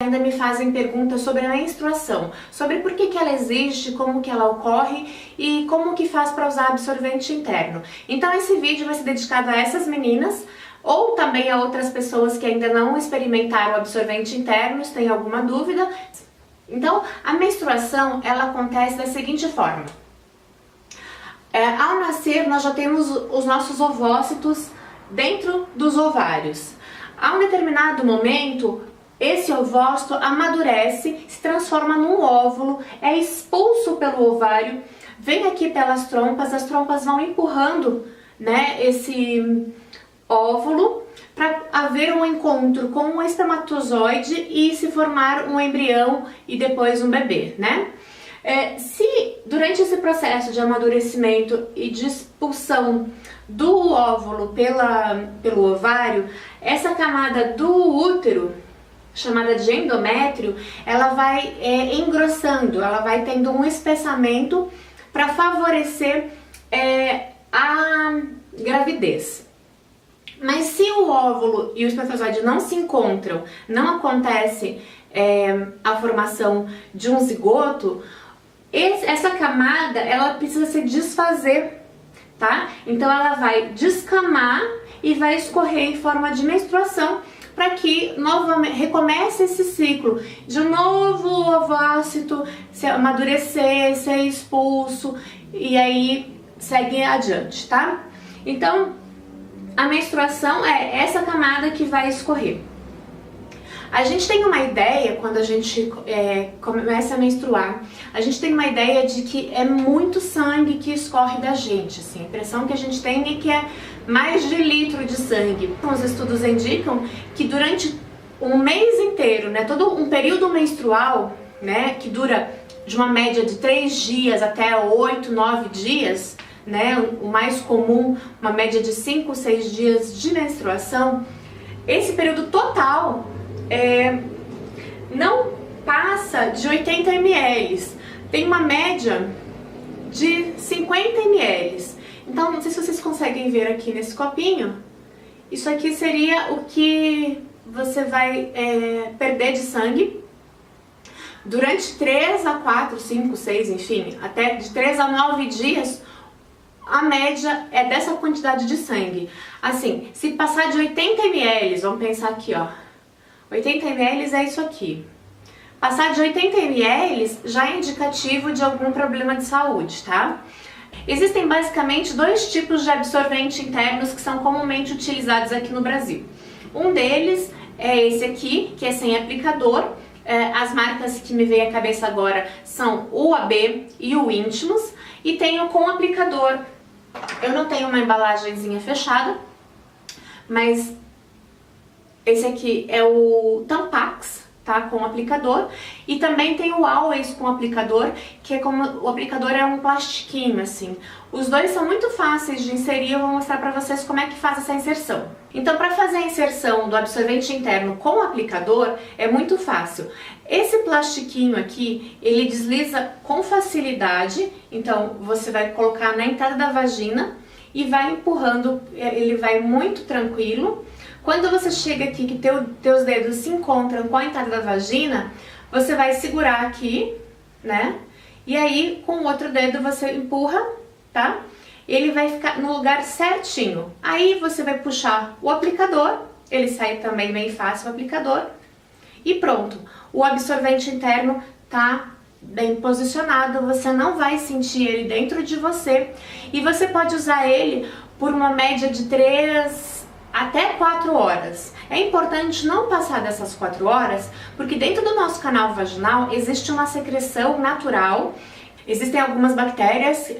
Ainda me fazem perguntas sobre a menstruação, sobre por que ela existe, como que ela ocorre e como que faz para usar absorvente interno. Então esse vídeo vai ser dedicado a essas meninas ou também a outras pessoas que ainda não experimentaram o absorvente interno, se tem alguma dúvida. Então a menstruação ela acontece da seguinte forma. Ao nascer nós já temos os nossos ovócitos dentro dos ovários. A um determinado momento, esse ovócito amadurece, se transforma num óvulo, é expulso pelo ovário, vem aqui pelas trompas, as trompas vão empurrando, né, esse óvulo para haver um encontro com um espermatozoide e se formar um embrião e depois um bebê, né? Se durante esse processo de amadurecimento e de expulsão do óvulo pelo ovário, essa camada do útero, chamada de endométrio, ela vai engrossando, ela vai tendo um espessamento para favorecer a gravidez. Mas se o óvulo e o espermatozoide não se encontram, não acontece a formação de um zigoto, essa camada ela precisa se desfazer, tá? Então ela vai descamar e vai escorrer em forma de menstruação para que novamente recomece esse ciclo de um novo ovócito se amadurecer, ser expulso e aí segue adiante, tá? Então a menstruação é essa camada que vai escorrer. A gente tem uma ideia, quando a gente começa a menstruar, a gente tem uma ideia de que é muito sangue que escorre da gente, assim, a impressão que a gente tem é que é mais de litro de sangue. Os estudos indicam que durante um mês inteiro, né, todo um período menstrual, né, que dura de uma média de 3 dias até 8, 9 dias, né, o mais comum, uma média de 5, 6 dias de menstruação, esse período total não passa de 80 ml, tem uma média de 50 ml. Então, não sei se vocês conseguem ver aqui nesse copinho, isso aqui seria o que você vai perder de sangue durante 3 a 4, 5, 6, enfim, até de 3 a 9 dias, a média é dessa quantidade de sangue. Assim, se passar de 80 ml, vamos pensar aqui, ó, 80 ml é isso aqui. Passar de 80 ml já é indicativo de algum problema de saúde, tá? Existem basicamente 2 tipos de absorvente internos que são comumente utilizados aqui no Brasil. Um deles é esse aqui, que é sem aplicador. As marcas que me vem à cabeça agora são o AB e o Intimus. E tem o com aplicador. Eu não tenho uma embalagenzinha fechada, mas esse aqui é o Tampax, tá? Com aplicador. E também tem o Always com aplicador, que é como o aplicador é um plastiquinho assim. Os dois são muito fáceis de inserir, eu vou mostrar pra vocês como é que faz essa inserção. Então, para fazer a inserção do absorvente interno com o aplicador, é muito fácil. Esse plastiquinho aqui, ele desliza com facilidade, então você vai colocar na entrada da vagina e vai empurrando, ele vai muito tranquilo. Quando você chega aqui, que teus dedos se encontram com a entrada da vagina, você vai segurar aqui, né? E aí, com o outro dedo, você empurra, tá? Ele vai ficar no lugar certinho. Aí você vai puxar o aplicador, ele sai também bem fácil o aplicador. E pronto, o absorvente interno tá bem posicionado, você não vai sentir ele dentro de você. E você pode usar ele por uma média de 3 até 4 horas. É importante não passar dessas 4 horas, porque dentro do nosso canal vaginal existe uma secreção natural. Existem algumas bactérias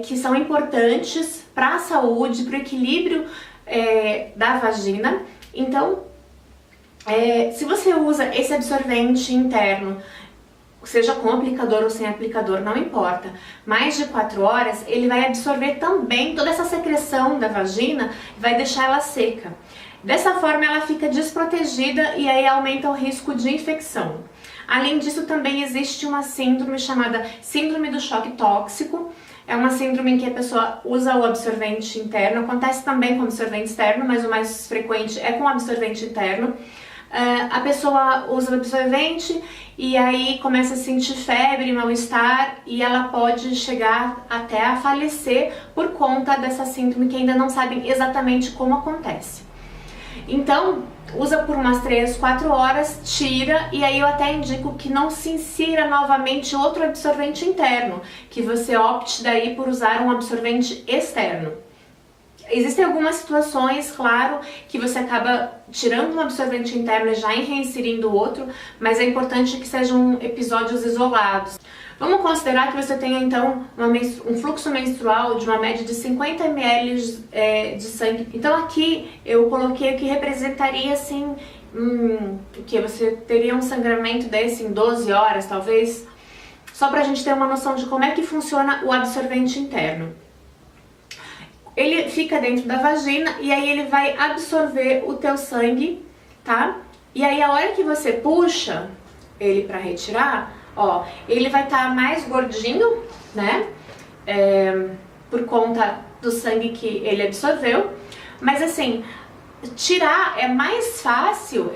que são importantes para a saúde, para o equilíbrio da vagina. Então, se você usa esse absorvente interno, seja com aplicador ou sem aplicador, não importa, mais de 4 horas, ele vai absorver também toda essa secreção da vagina e vai deixar ela seca. Dessa forma ela fica desprotegida e aí aumenta o risco de infecção. Além disso, também existe uma síndrome chamada síndrome do choque tóxico. É uma síndrome em que a pessoa usa o absorvente interno, acontece também com absorvente externo, mas o mais frequente é com absorvente interno. a pessoa usa o absorvente e aí começa a sentir febre, mal-estar e ela pode chegar até a falecer por conta dessa síndrome que ainda não sabem exatamente como acontece. Então, usa por umas 3, 4 horas, tira, e aí eu até indico que não se insira novamente outro absorvente interno, que você opte daí por usar um absorvente externo. Existem algumas situações, claro, que você acaba tirando um absorvente interno e já reinserindo outro, mas é importante que sejam episódios isolados. Vamos considerar que você tenha então um fluxo menstrual de uma média de 50 ml de sangue. Então aqui eu coloquei o que representaria assim, que você teria um sangramento desse em 12 horas talvez, só pra gente ter uma noção de como é que funciona o absorvente interno. Ele fica dentro da vagina e aí ele vai absorver o teu sangue, tá? E aí a hora que você puxa ele pra retirar, ó, ele vai estar mais gordinho, né? Por conta do sangue que ele absorveu. Mas assim, tirar é mais fácil,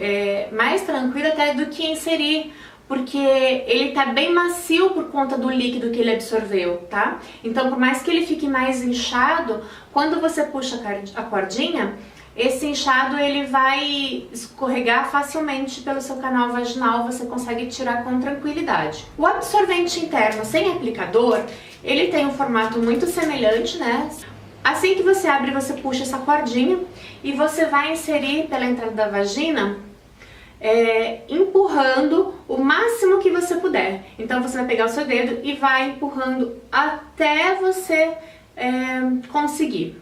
mais tranquilo até do que inserir, porque ele tá bem macio por conta do líquido que ele absorveu, tá? Então, por mais que ele fique mais inchado, quando você puxa a cordinha, esse inchado ele vai escorregar facilmente pelo seu canal vaginal, você consegue tirar com tranquilidade. O absorvente interno sem aplicador, ele tem um formato muito semelhante, né? Assim que você abre, você puxa essa cordinha e você vai inserir pela entrada da vagina, empurrando o máximo que você puder. Então você vai pegar o seu dedo e vai empurrando até você conseguir.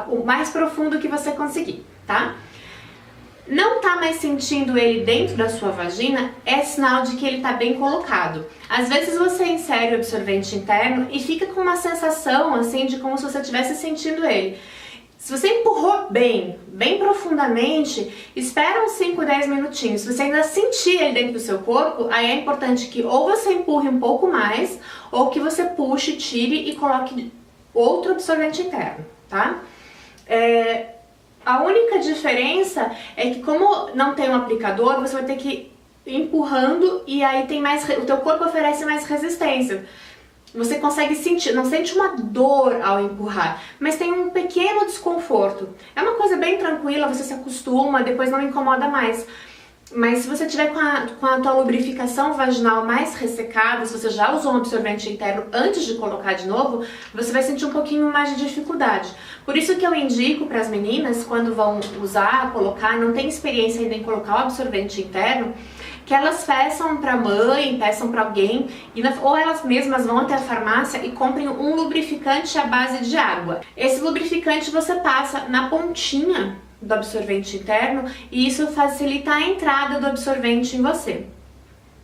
O mais profundo que você conseguir, tá? Não tá mais sentindo ele dentro da sua vagina, é sinal de que ele tá bem colocado. Às vezes você insere o absorvente interno e fica com uma sensação assim de como se você estivesse sentindo ele. Se você empurrou bem profundamente, espera uns 5, 10 minutinhos. Se você ainda sentir ele dentro do seu corpo, aí é importante que ou você empurre um pouco mais, ou que você puxe, tire e coloque outro absorvente interno, tá? A única diferença é que como não tem um aplicador, você vai ter que ir empurrando e aí o teu corpo oferece mais resistência. Você consegue sentir, não sente uma dor ao empurrar, mas tem um pequeno desconforto. É uma coisa bem tranquila, você se acostuma, depois não incomoda mais. Mas se você tiver com a tua lubrificação vaginal mais ressecada, se você já usou um absorvente interno antes de colocar de novo, você vai sentir um pouquinho mais de dificuldade. Por isso que eu indico para as meninas, quando vão usar, colocar, não tem experiência ainda em colocar o absorvente interno, que elas peçam para mãe, peçam para alguém, ou elas mesmas vão até a farmácia e comprem um lubrificante à base de água. Esse lubrificante você passa na pontinha do absorvente interno e isso facilita a entrada do absorvente em você.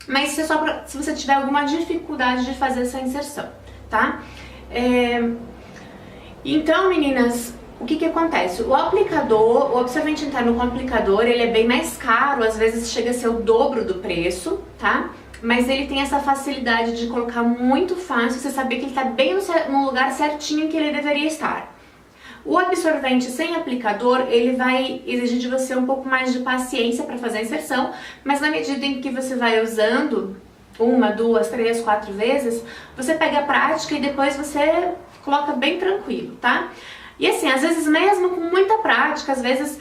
Mas isso é só se você tiver alguma dificuldade de fazer essa inserção, tá? Então, meninas, o que acontece? O absorvente interno com aplicador, ele é bem mais caro, às vezes chega a ser o dobro do preço, tá? Mas ele tem essa facilidade de colocar muito fácil, você saber que ele está bem no lugar certinho que ele deveria estar. O absorvente sem aplicador, ele vai exigir de você um pouco mais de paciência para fazer a inserção, mas na medida em que você vai usando 1, 2, 3, 4 vezes, você pega a prática e depois você coloca bem tranquilo, tá? E assim, às vezes mesmo com muita prática, às vezes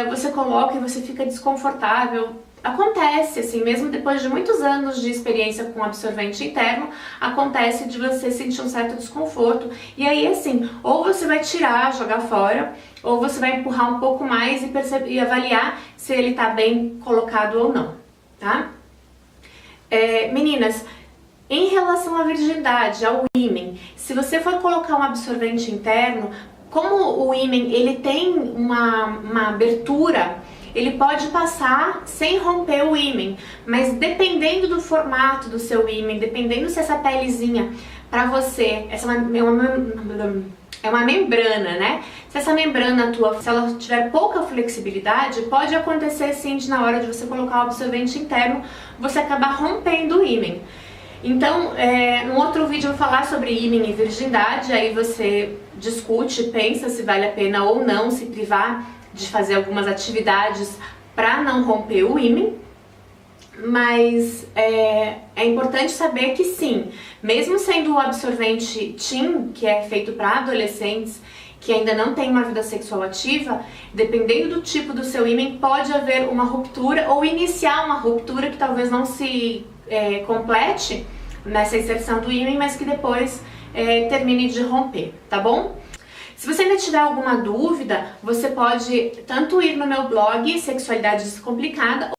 você coloca e você fica desconfortável. Acontece, assim, mesmo depois de muitos anos de experiência com absorvente interno, acontece de você sentir um certo desconforto. E aí, assim, ou você vai tirar, jogar fora, ou você vai empurrar um pouco mais e avaliar se ele tá bem colocado ou não, tá? Meninas, em relação à virgindade, ao ímen, se você for colocar um absorvente interno, como o ímen ele tem uma abertura, ele pode passar sem romper o ímen, mas dependendo do formato do seu ímen, dependendo se essa pelezinha para você, é uma membrana, né? Se essa membrana tua, se ela tiver pouca flexibilidade, pode acontecer sim de na hora de você colocar o absorvente interno, você acabar rompendo o ímen. Então, num outro vídeo eu vou falar sobre ímen e virgindade, aí você discute, pensa se vale a pena ou não se privar de fazer algumas atividades para não romper o ímen, mas é importante saber que sim, mesmo sendo o absorvente TIM, que é feito para adolescentes que ainda não tem uma vida sexual ativa, dependendo do tipo do seu ímen, pode haver uma ruptura ou iniciar uma ruptura que talvez não se complete nessa inserção do ímen, mas que depois termine de romper, tá bom? Se você ainda tiver alguma dúvida, você pode tanto ir no meu blog Sexualidade Descomplicada